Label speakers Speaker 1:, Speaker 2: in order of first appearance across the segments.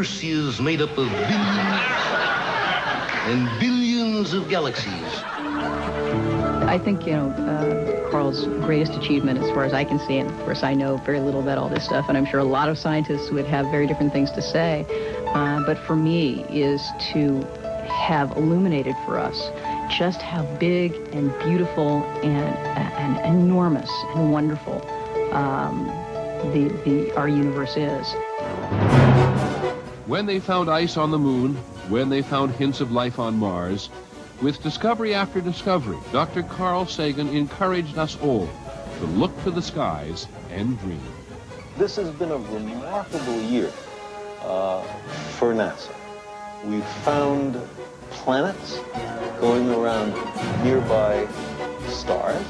Speaker 1: universe is made up of billions and billions of galaxies.
Speaker 2: I think, Carl's greatest achievement, as far as I can see, and of course I know very little about all this stuff, and I'm sure a lot of scientists would have very different things to say, but for me is to have illuminated for us just how big and beautiful and enormous and wonderful our universe is.
Speaker 3: When they found ice on the moon, when they found hints of life on Mars, with discovery after discovery, Dr. Carl Sagan encouraged us all to look to the skies and dream.
Speaker 4: This has been a remarkable year for NASA. We've found planets going around nearby stars.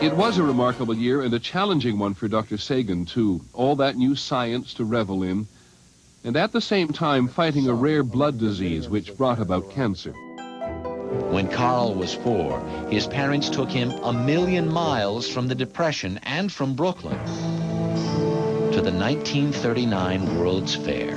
Speaker 3: It was a remarkable year and a challenging one for Dr. Sagan, too. All that new science to revel in, and at the same time fighting a rare blood disease which brought about cancer.
Speaker 5: When Carl was 4, his parents took him 1,000,000 miles from the Depression and from Brooklyn to the 1939 World's Fair.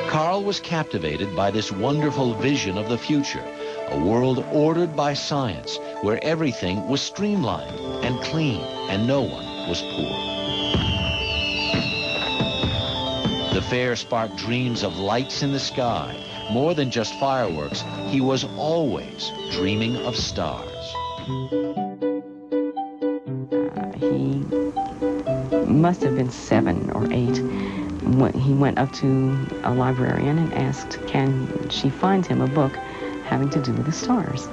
Speaker 5: Carl was captivated by this wonderful vision of the future, a world ordered by science, where everything was streamlined and clean and no one was poor. The fair sparked dreams of lights in the sky. More than just fireworks, he was always dreaming of stars.
Speaker 6: He must have been 7 or 8. He went up to a librarian and asked, can she find him a book having to do with the stars?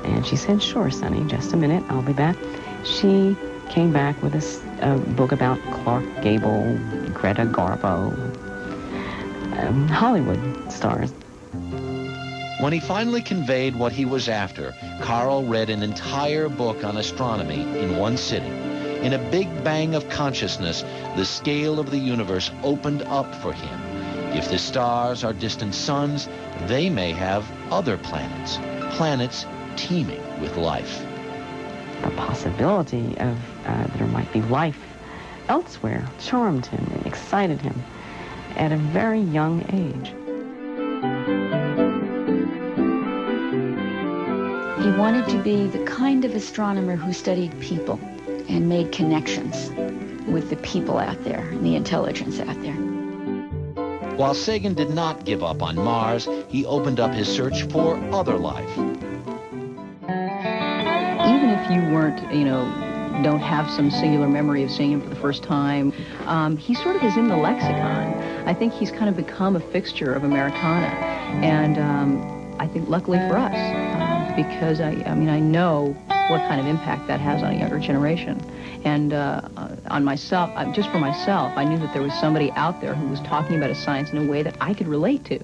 Speaker 6: And she said, sure, sonny, just a minute, I'll be back. She came back with a book about Clark Gable, Greta Garbo, Hollywood stars.
Speaker 5: When he finally conveyed what he was after, Carl read an entire book on astronomy in one sitting. In a big bang of consciousness, the scale of the universe opened up for him. If the stars are distant suns, they may have other planets, planets teeming with life.
Speaker 6: The possibility of there might be life elsewhere charmed him and excited him at a very young age.
Speaker 7: He wanted to be the kind of astronomer who studied people and made connections with the people out there and the intelligence out there.
Speaker 5: While Sagan did not give up on Mars, he opened up his search for other life.
Speaker 2: Even if you weren't, don't have some singular memory of seeing him for the first time, he sort of is in the lexicon. I think he's kind of become a fixture of Americana, and I think luckily for us, because I know what kind of impact that has on a younger generation. And on myself, just for myself, I knew that there was somebody out there who was talking about a science in a way that I could relate to.